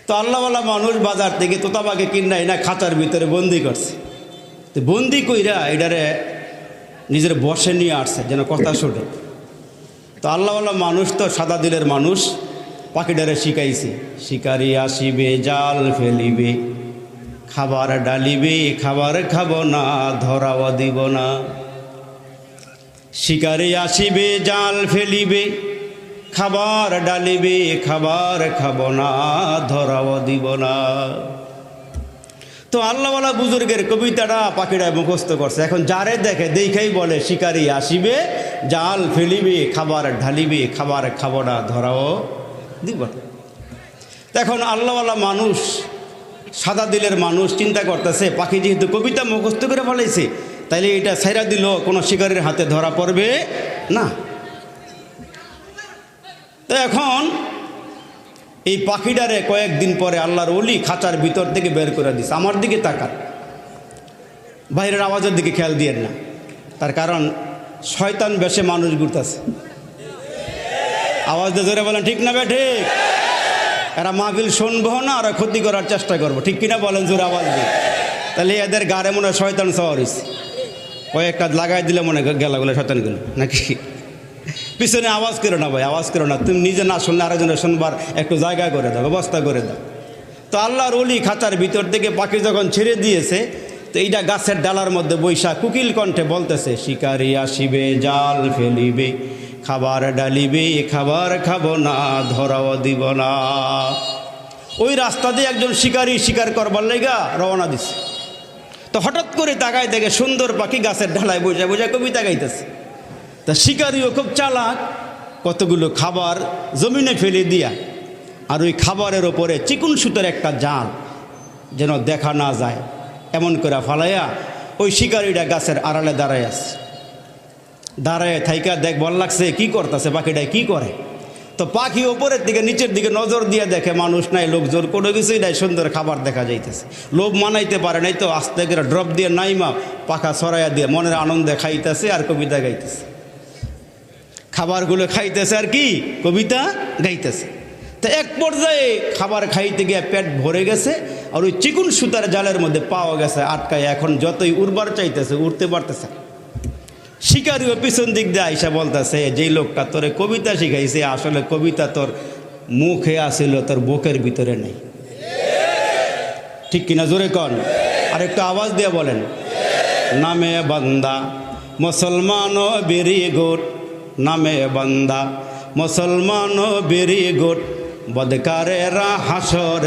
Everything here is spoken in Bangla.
তো আল্লাহওয়ালা মানুষ বাজার থেকে তোতাবাকে কিনা এনা খাঁচার ভিতরে বন্দি করছে। তো বন্দি কইরা এটারে নিজের বসে নিয়ে আসছে যেন কথা শোনে। তো আল্লাহওয়ালা মানুষ তো সাদা দিলের মানুষ, পাখিটারে শিখাইছে, শিকারি আসিবে জাল ফেলিবে, খাবার ডালিবে, খাবার খাব না, ধরাও দিব না। শিকারি আসিবে জাল ফেলিবে, খাবার ডালিবে, খাবার খাব না, ধরাও দিব না। তো আল্লাহওয়ালা বুজুর্গের কবিতাটা পাখিটা মুখস্থ করছে। এখন যারে দেখে দেখেই বলে শিকারি আসিবে জাল ফেলিবে, খাবার ঢালিবে, খাবার খাব না, ধরাও দিব না। এখন আল্লাহওয়ালা মানুষ সাদা দিলের মানুষ চিন্তা করতেছে পাখি যেহেতু কবিতা মুখস্থ করে ফেলাইছে, তাইলে এটা ছাইরা দিল কোনো শিকারীর হাতে ধরা পড়বে না। তো এখন এই পাখিটারে কয়েকদিন পরে আল্লাহর ওলি খাঁচার ভিতর থেকে বের করে দিছে। আমার দিকে তাকান, বাইরের আওয়াজের দিকে খেয়াল দিয়েন না, তার কারণ শয়তান বেশে মানুষ ঘুরতেছে। আওয়াজ দিয়ে জোরে বলেন ঠিক না বে ঠিক? এরা মাহফিল শুনবো না, আর ক্ষতি করার চেষ্টা করবো, ঠিক কিনা বলেন জোরে আওয়াজ দিয়ে। তাহলে এদের গাড়ে মনে হয় শয়তান সওয়ার হয়েছে, কয়েকটা লাগাই দিলে মনে গেলাগুলো শয়তানগুলো নাকি। পিছনে আওয়াজ করো না ভাই, আওয়াজ করো না, তুমি নিজে না শুনলে আরেকজনের শুনবার একটু জায়গা করে দাও, ব্যবস্থা করে দাও। তো আল্লাহর ওলি খাঁচার ভিতর থেকে পাখি যখন ছেড়ে দিয়েছে, তো এইটা গাছের ডালার মধ্যে বৈশা কুকিল কণ্ঠে বলতেছে, শিকারি আসিবে জাল ফেলিবে, খাবার ডালিবে, খাবার খাব না, ধরাও দিব না। ওই রাস্তা দিয়ে একজন শিকারি শিকার করবার লেগা রওনা দিছে। তো হঠাৎ করে তাকায় দেখে সুন্দর পাখি গাছের ঢালায় বসে বসে কবিতা গাইতেছে। তা শিকারিও খুব চালাক, কতগুলো খাবার জমিনে ফেলে দিয়া, আর ওই খাবারের ওপরে চিকুন সুতোর একটা জাল যেন দেখা না যায় এমন করে ফালাইয়া ওই শিকারিটা গাছের আড়ালে দাঁড়ায় আছে। দাঁড়ায় থাইকা দেখ বল লাগছে কী করতেছে পাখিটাই কি করে। তো পাখি ওপরের দিকে নিচের দিকে নজর দিয়ে দেখে মানুষ নাই, লোক জোর কোনো কিছুই নাই, সুন্দর খাবার দেখা যাইতেছে। লোভ মানাইতে পারে নাই, তো আস্তে করে ড্রপ দিয়ে নাইমা পাখা ছড়াইয়া দিয়ে মনের আনন্দে খাইতেছে আর কবিতা গাইতেছে। খাবারগুলো খাইতেছে আর কি কবিতা গাইতেছে। তো এক পর্যায়ে খাবার খাইতে গিয়ে পেট ভরে গেছে, আর ওই চিকুন সুতার জালের মধ্যে পাওয়া গেছে আটকায়। এখন যতই উড়বার চাইতেছে উড়তে পারতেছে। শিকারিও পিছন দিক দিয়ে আইসা বলতেছে, যেই লোকটা তোরে কবিতা শিখাইছে আসলে কবিতা তোর মুখে আসিল, তোর বুকের ভিতরে নেই। ঠিক কিনা জোরে কন, আর একটু আওয়াজ দিয়ে বলেন। নামে বান্দা মুসলমান বেরি গুড, নামে বান্দা মুসলমান বেরি গুড, বদকারেরা হাসর